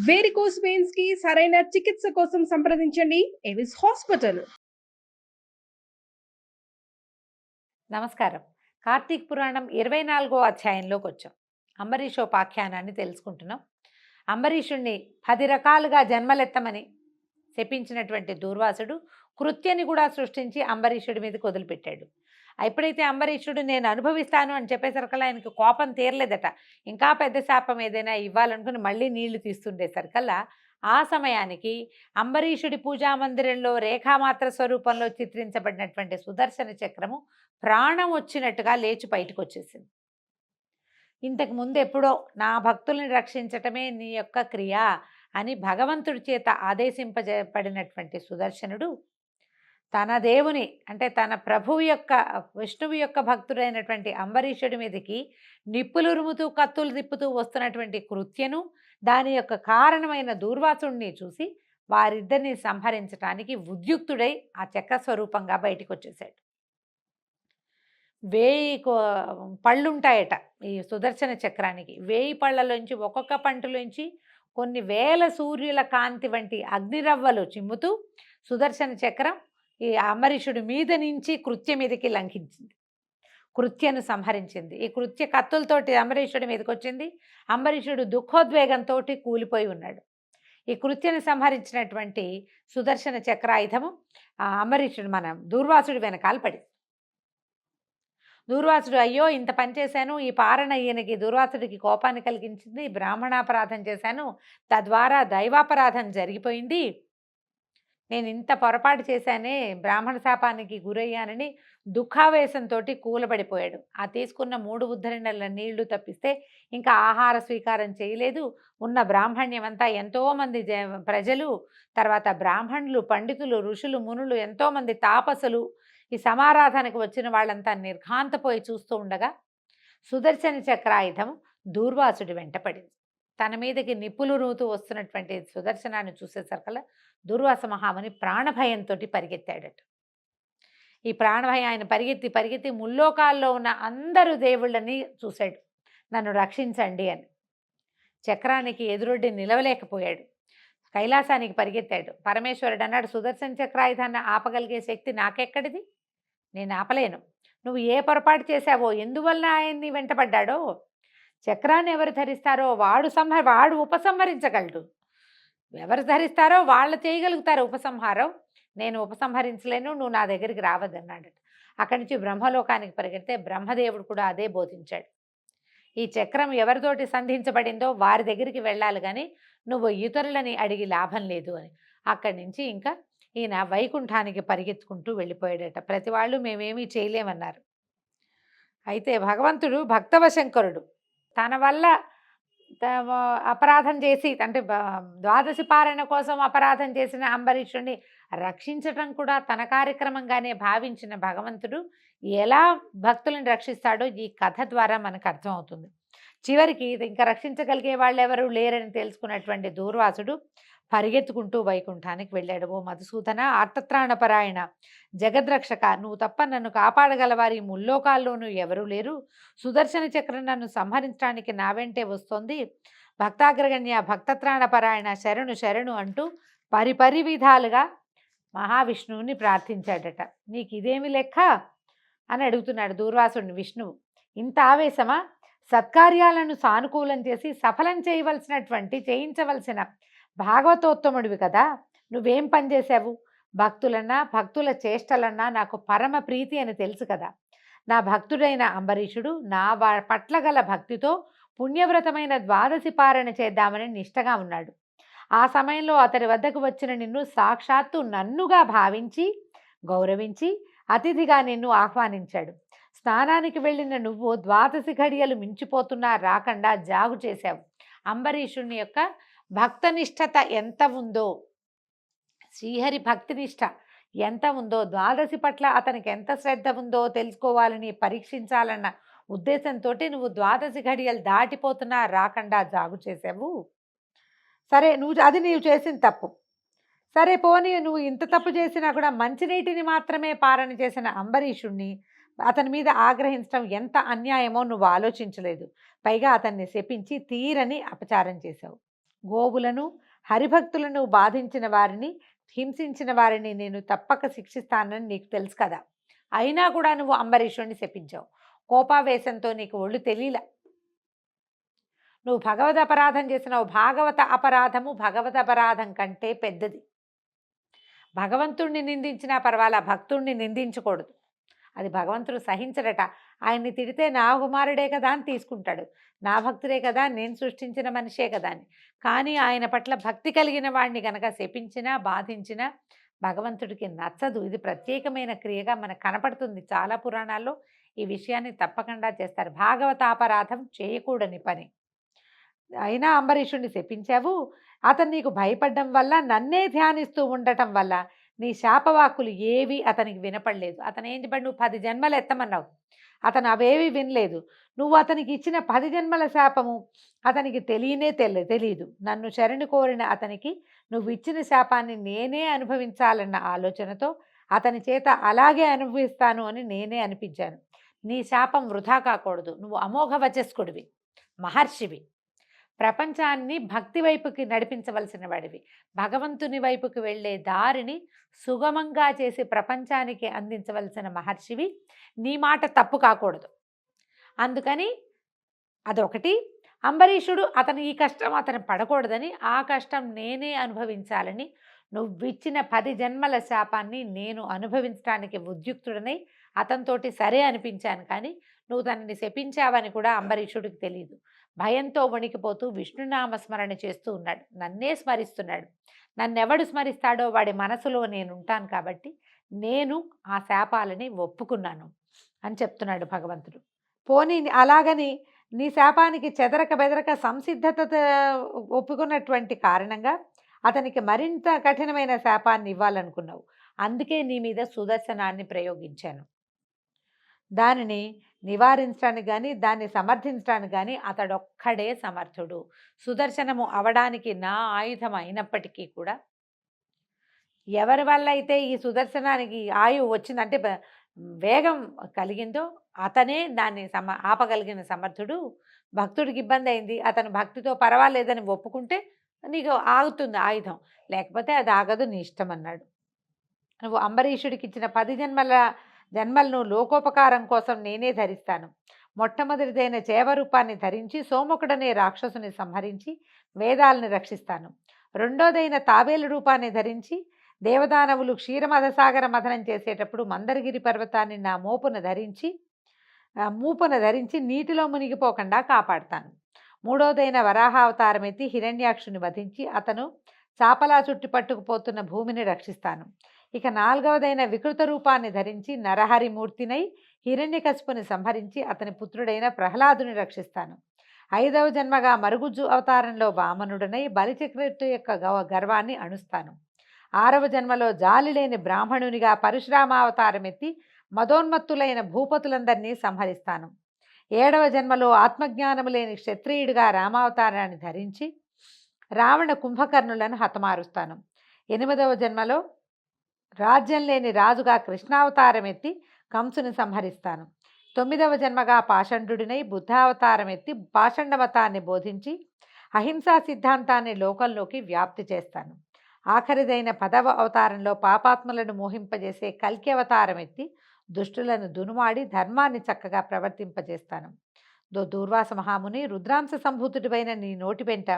Varicose veins కి సరైన చికిత్స కోసం సంప్రదించండి ఎవిస్ హాస్పిటల్. నమస్కారం. కార్తీక్ పురాణం 24వ అధ్యాయంలోకి వచ్చాం. అంబరీషోపాఖ్యానాన్ని తెలుసుకుంటున్నాం. అంబరీషుణ్ణి 10 రకాలుగా జన్మలెత్తమని శపించినటువంటి దూర్వాసుడు కృత్యని కూడా సృష్టించి అంబరీషుడి మీదకి వదిలిపెట్టాడు. ఎప్పుడైతే అంబరీషుడు నేను అనుభవిస్తాను అని చెప్పేసరికల్లా ఆయనకు కోపం తీరలేదట. ఇంకా పెద్ద శాపం ఏదైనా ఇవ్వాలనుకుని మళ్ళీ నీళ్లు తీస్తుండేసరికల్లా ఆ సమయానికి అంబరీషుడి పూజామందిరంలో రేఖామాత్ర స్వరూపంలో చిత్రించబడినటువంటి సుదర్శన చక్రము ప్రాణం వచ్చినట్టుగా లేచి బయటకు వచ్చేసింది. ఇంతకు ముందు ఎప్పుడో నా భక్తుల్ని రక్షించటమే నీ యొక్క క్రియ అని భగవంతుడి చేత ఆదేశింపబడినటువంటి సుదర్శనుడు తన దేవుని అంటే తన ప్రభువు యొక్క విష్ణువు యొక్క భక్తుడైనటువంటి అంబరీషుడి మీదకి నిప్పులు ఉరుముతూ కత్తులు తిప్పుతూ వస్తున్నటువంటి కృత్యను దాని యొక్క కారణమైన దూర్వాసుడిని చూసి వారిద్దరిని సంహరించటానికి ఉద్యుక్తుడై ఆ చక్ర స్వరూపంగా బయటికి వచ్చేసాడు. 1000 పళ్ళుంటాయట ఈ సుదర్శన చక్రానికి. 1000 పళ్ళలోంచి ఒక్కొక్క పంటలోంచి కొన్ని వేల సూర్యుల కాంతి వంటి అగ్నిరవ్వలు చిమ్ముతూ సుదర్శన చక్రం ఈ అంబరీషుడి మీద నుంచి కృత్య మీదకి లంఘించింది, కృత్యను సంహరించింది. ఈ కృత్య కత్తులతోటి అంబరీషుడి మీదకి వచ్చింది. అంబరీషుడు దుఃఖోద్వేగంతో కూలిపోయి ఉన్నాడు. ఈ కృత్యను సంహరించినటువంటి సుదర్శన చక్రాయుధము అంబరీషుడు మన దూర్వాసుడి వెనకాల పడింది. దూర్వాసుడు అయ్యో ఇంత పని చేశాను, ఈ పారణ ఈయనకి దూర్వాసుడికి కోపాన్ని కలిగించింది, బ్రాహ్మణాపరాధం చేశాను, తద్వారా దైవాపరాధం జరిగిపోయింది, నేను ఇంత పొరపాటు చేశానే, బ్రాహ్మణ శాపానికి గురయ్యానని దుఃఖావేశంతో కూలబడిపోయాడు. ఆ తీసుకున్న 3 ఉద్ధరణల నీళ్లు తప్పిస్తే ఇంకా ఆహార స్వీకారం చేయలేదు. ఉన్న బ్రాహ్మణ్యమంతా ఎంతోమంది ప్రజలు, తర్వాత బ్రాహ్మణులు, పండితులు, ఋషులు, మునులు, ఎంతోమంది తాపసులు, ఈ సమారాధనకు వచ్చిన వాళ్ళంతా నిర్ఘాంతపోయి చూస్తూ ఉండగా సుదర్శన చక్రాయుధం దూర్వాసుడి వెంటపడింది. తన మీదకి నిప్పులు రూతూ వస్తున్నటువంటి సుదర్శనాన్ని చూసేసరికల్లా దూర్వాస మహాముని ప్రాణభయంతో పరిగెత్తాడట. ఈ ప్రాణభయం ఆయన పరిగెత్తి పరిగెత్తి ముల్లోకాల్లో ఉన్న అందరూ దేవుళ్ళని చూశాడు, నన్ను రక్షించండి అని. చక్రానికి ఎదురొడ్డి నిలవలేకపోయాడు. కైలాసానికి పరిగెత్తాడు. పరమేశ్వరుడు అన్నాడు, సుదర్శన చక్రాయుధాన్ని ఆపగలిగే శక్తి నాకెక్కడిది, నేను ఆపలేను. నువ్వు ఏ పొరపాటు చేశావో, ఎందువల్ల ఆయన్ని వెంటపడ్డాడో, చక్రాన్ని ఎవరు ధరిస్తారో వాడు ఉపసంహరించగలడు. ఎవరు ధరిస్తారో వాళ్ళు చేయగలుగుతారు ఉపసంహారం, నేను ఉపసంహరించలేను, నువ్వు నా దగ్గరికి రావద్దన్నాడు. అక్కడి నుంచి బ్రహ్మలోకానికి పరిగెడితే బ్రహ్మదేవుడు కూడా అదే బోధించాడు. ఈ చక్రం ఎవరితోటి సంధించబడిందో వారి దగ్గరికి వెళ్ళాలి కానీ నువ్వు ఇతరులని అడిగి లాభం లేదు అని. అక్కడి నుంచి ఇంకా ఈయన వైకుంఠానికి పరిగెత్తుకుంటూ వెళ్ళిపోయాడట. ప్రతి వాళ్ళు మేమేమీ చేయలేమన్నారు. అయితే భగవంతుడు భక్తవశంకరుడు. తన వల్ల అపరాధం చేసి అంటే ద్వాదశి పారాయణ కోసం అపరాధం చేసిన అంబరీషుడిని రక్షించటం కూడా తన కార్యక్రమంగానే భావించిన భగవంతుడు ఎలా భక్తులను రక్షిస్తాడో ఈ కథ ద్వారా మనకు అర్థమవుతుంది. చివరికి ఇంకా రక్షించగలిగే వాళ్ళు ఎవరు లేరని తెలుసుకున్నటువంటి దూర్వాసుడు పరిగెత్తుకుంటూ వైకుంఠానికి వెళ్ళాడు. ఓ మధుసూదన, ఆర్తత్రాణపరాయణ, జగద్రక్షక, నువ్వు తప్ప నన్ను కాపాడగలవారి ముల్లోకాల్లోనూ ఎవరూ లేరు. సుదర్శన చక్రం నన్ను సంహరించడానికి నా వెంటే వస్తోంది. భక్తాగ్రగణ్య, భక్తత్రాణపరాయణ, శరణు శరణు అంటూ పరిపరి విధాలుగా మహావిష్ణువుని ప్రార్థించాడట. నీకు ఇదేమి లెక్క అని అడుగుతున్నాడు దూర్వాసుడిని విష్ణువు. ఇంత ఆవేశమా? సత్కార్యాలను సానుకూలం చేసి సఫలం చేయించవలసిన భాగవతోత్తముడివి కదా, నువ్వేం పనిచేశావు? భక్తులన్నా భక్తుల చేష్టలన్నా నాకు పరమ ప్రీతి అని తెలుసు కదా. నా భక్తుడైన అంబరీషుడు నా పట్ల గల భక్తితో పుణ్యవ్రతమైన ద్వాదశి పారణ చేద్దామని నిష్టగా ఉన్నాడు. ఆ సమయంలో అతడి వద్దకు వచ్చిన నిన్ను సాక్షాత్తు నన్నుగా భావించి గౌరవించి అతిథిగా నిన్ను ఆహ్వానించాడు. స్నానానికి వెళ్ళిన నువ్వు ద్వాదశి ఘడియలు మించిపోతున్నా రాకుండా జాగు చేశావు. అంబరీషుని యొక్క భక్తనిష్టత ఎంత ఉందో, శ్రీహరి భక్తినిష్ట ఎంత ఉందో, ద్వాదశి పట్ల అతనికి ఎంత శ్రద్ధ ఉందో తెలుసుకోవాలని పరీక్షించాలన్న ఉద్దేశంతో నువ్వు ద్వాదశి ఘడియలు దాటిపోతున్నా రాకుండా జాగు చేసావు. సరే, నీవు చేసిన తప్పు. సరే పోనీ, నువ్వు ఇంత తప్పు చేసినా కూడా మంచినీటిని మాత్రమే పారణ చేసిన అంబరీషుణ్ణి అతని మీద ఆగ్రహించడం ఎంత అన్యాయమో నువ్వు ఆలోచించలేదు. పైగా అతన్ని శపించి తీరని అపచారం చేశావు. గోవులను హరిభక్తులను బాధించిన వారిని హింసించిన వారిని నేను తప్పక శిక్షిస్తానని నీకు తెలుసు కదా. అయినా కూడా నువ్వు అంబరీషుడిని శపించావు. కోపావేశంతో నీకు ఒళ్ళు తెలియలా. నువ్వు భగవద్ అపరాధం చేసినావు. భాగవత అపరాధము భగవద్ అపరాధం కంటే పెద్దది. భగవంతుణ్ణి నిందించినా పర్వాలా, భక్తుణ్ణి నిందించకూడదు. అది భగవంతుడు సహించడట. ఆయన్ని తిడితే నా కుమారుడే కదా అని తీసుకుంటాడు, నా భక్తుడే కదా, నేను సృష్టించిన మనిషే కదా అని. కానీ ఆయన పట్ల భక్తి కలిగిన వాడిని గనక శపించినా బాధించినా భగవంతుడికి నచ్చదు. ఇది ప్రత్యేకమైన క్రియగా మనకు కనపడుతుంది. చాలా పురాణాల్లో ఈ విషయాన్ని తప్పకుండా చేస్తారు. భాగవతాపరాధం చేయకూడని పని. అయినా అంబరీషుడిని శపించావు. అతను నీకు భయపడడం వల్ల, నన్నే ధ్యానిస్తూ ఉండటం వల్ల నీ శాపవాక్కులు ఏవి అతనికి వినపడలేదు. అతను ఏం చెప్పాడు? నువ్వు 10 జన్మలు ఎత్తమన్నావు. అతను అవేవి వినలేదు. నువ్వు అతనికి ఇచ్చిన 10 జన్మల శాపము అతనికి తెలియదు. నన్ను శరణు కోరిన అతనికి నువ్వు ఇచ్చిన శాపాన్ని నేనే అనుభవించాలన్న ఆలోచనతో అతని చేత అలాగే అనుభవిస్తాను అని నేనే అనిపించాను. నీ శాపం వృధా కాకూడదు. నువ్వు అమోఘ వచస్కుడివి, మహర్షివి, ప్రపంచాన్ని భక్తి వైపుకి నడిపించవలసిన వాడివి, భగవంతుని వైపుకి వెళ్ళే దారిని సుగమంగా చేసి ప్రపంచానికి అందించవలసిన మహర్షివి. నీ మాట తప్పు కాకూడదు. అందుకని అదొకటి. అంబరీషుడు అతను ఈ కష్టం అతను పడకూడదని, ఆ కష్టం నేనే అనుభవించాలని నువ్విచ్చిన 10 జన్మల శాపాన్ని నేను అనుభవించడానికి ఉద్యుక్తుడనై అతనితోటి సరే అనిపించాను. కానీ నువ్వు తనని శపించావని కూడా అంబరీషుడికి తెలియదు. భయంతో వణికిపోతూ విష్ణునామస్మరణ చేస్తూ ఉన్నాడు. నన్నే స్మరిస్తున్నాడు. నన్నెవడు స్మరిస్తాడో వాడి మనసులో నేనుంటాను కాబట్టి నేను ఆ శాపాలని ఒప్పుకున్నాను అని చెప్తున్నాడు భగవంతుడు. పోనీ అలాగని నీ శాపానికి చెదరక బెదరక సంసిద్ధత ఒప్పుకున్నటువంటి కారణంగా అతనికి మరింత కఠినమైన శాపాన్ని ఇవ్వాలనుకున్నావు. అందుకే నీ మీద సుదర్శనాన్ని ప్రయోగించాను. దానిని నివారించడానికి కానీ దాన్ని సమర్థించడానికి కానీ అతడొక్కడే సమర్థుడు. సుదర్శనము అవడానికి నా ఆయుధం అయినప్పటికీ కూడా ఎవరి వల్ల అయితే ఈ సుదర్శనానికి ఆయువు వచ్చిందంటే వేగం కలిగిందో అతనే దాన్ని ఆపగలిగిన సమర్థుడు. భక్తుడికి ఇబ్బంది అయింది, అతను భక్తితో పర్వాలేదని ఒప్పుకుంటే నీకు ఆగుతుంది ఆయుధం, లేకపోతే అది ఆగదు, నీ ఇష్టం అన్నాడు. నువ్వు అంబరీషుడికి ఇచ్చిన 10 జన్మలను లోకోపకారం కోసం నేనే ధరిస్తాను. మొట్టమొదటిదైన చేవరూపాన్ని ధరించి సోముకుడనే రాక్షసుని సంహరించి వేదాలను రక్షిస్తాను. రెండోదైన తాబేలు రూపాన్ని ధరించి దేవదానవులు క్షీరమధసాగర మథనం చేసేటప్పుడు మందరగిరి పర్వతాన్ని నా మూపున ధరించి నీటిలో మునిగిపోకుండా కాపాడుతాను. మూడోదైన వరాహావతారం ఎత్తి హిరణ్యాక్షుని వధించి అతను చాపలా చుట్టి పట్టుకుపోతున్న భూమిని రక్షిస్తాను. ఇక 4వదైన వికృత రూపాన్ని ధరించి నరహరిమూర్తినై హిరణ్యకశిపుని సంహరించి అతని పుత్రుడైన ప్రహ్లాదుని రక్షిస్తాను. 5వ జన్మగా మరుగుజ్జు అవతారంలో వామనుడనై బలిచక్రవర్తి యొక్క గర్వాన్ని అణుస్తాను. 6వ జన్మలో జాలిలేని బ్రాహ్మణునిగా పరశురామావతారం ఎత్తి మదోన్మత్తులైన భూపతులందరినీ సంహరిస్తాను. 7వ జన్మలో ఆత్మజ్ఞానము లేని క్షత్రియుడిగా రామావతారాన్ని ధరించి రావణ కుంభకర్ణులను హతమారుస్తాను. 8వ జన్మలో రాజ్యం లేని రాజుగా కృష్ణావతారం ఎత్తి కంసుని సంహరిస్తాను. 9వ జన్మగా పాషండుడినై బుద్ధావతారం ఎత్తి పాషండమతాన్ని బోధించి అహింసా సిద్ధాంతాన్ని లోకంలోకి వ్యాప్తి చేస్తాను. ఆఖరిదైన 10వ అవతారంలో పాపాత్ములను మోహింపజేసే కల్కి అవతారం ఎత్తి దుష్టులను దునుమాడి ధర్మాన్ని చక్కగా ప్రవర్తింపజేస్తాను. దూర్వాస మహాముని, రుద్రాంశ సంభూతుడిపైన నీ నోటి వెంట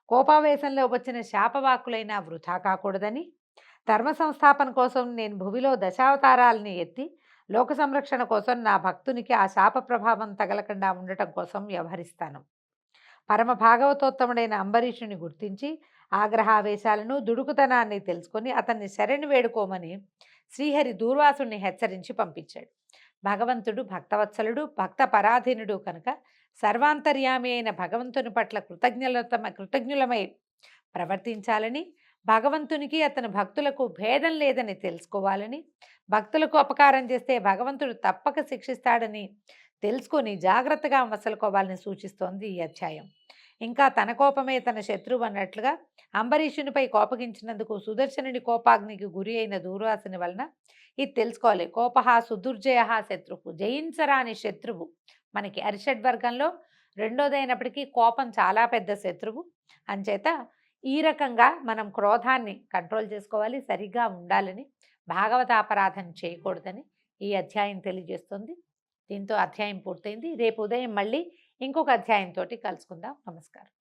కోపావేశంలో వచ్చిన శాపవాకులైనా వృధా కాకూడదని ధర్మ సంస్థాపన కోసం నేను భువిలో దశావతారాలని ఎత్తి లోక సంరక్షణ కోసం నా భక్తునికి ఆ శాప ప్రభావం తగలకుండా ఉండటం కోసం వ్యవహరిస్తాను. పరమ భాగవతోత్తముడైన అంబరీషుని గుర్తించి ఆగ్రహావేశాలను దుడుకుతనాన్ని తెలుసుకొని అతన్ని శరణు వేడుకోమని శ్రీహరి దూర్వాసుని హెచ్చరించి పంపించాడు. భగవంతుడు భక్తవత్సలుడు, భక్త పరాధీనుడు కనుక సర్వాంతర్యామి అయిన భగవంతుని పట్ల కృతజ్ఞులమై ప్రవర్తించాలని, భగవంతునికి అతని భక్తులకు భేదం లేదని తెలుసుకోవాలని, భక్తులకు అపకారం చేస్తే భగవంతుడు తప్పక శిక్షిస్తాడని తెలుసుకొని జాగ్రత్తగా మసలుకోవాలని సూచిస్తోంది ఈ అధ్యాయం. ఇంకా తన కోపమే తన శత్రువు అన్నట్లుగా అంబరీషునిపై కోపగించినందుకు సుదర్శనుడి కోపాగ్నికి గురి అయిన దూర్వాసుని వలన ఇది తెలుసుకోవాలి. కోపహ సుదుర్జయ శత్రువు, జయించరాని శత్రువు. మనకి అరిషడ్ వర్గంలో రెండోదైనప్పటికీ కోపం చాలా పెద్ద శత్రువు. అంచేత ఈ రకంగా మనం క్రోధాన్ని కంట్రోల్ చేసుకోవాలి, సరిగ్గా ఉండాలని, భాగవత అపరాధం చేయకూడదని ఈ అధ్యాయం తెలియజేస్తుంది. దీంతో అధ్యాయం పూర్తయింది. రేపు ఉదయం మళ్ళీ ఇంకొక అధ్యాయంతో కలుసుకుందాం. నమస్కారం.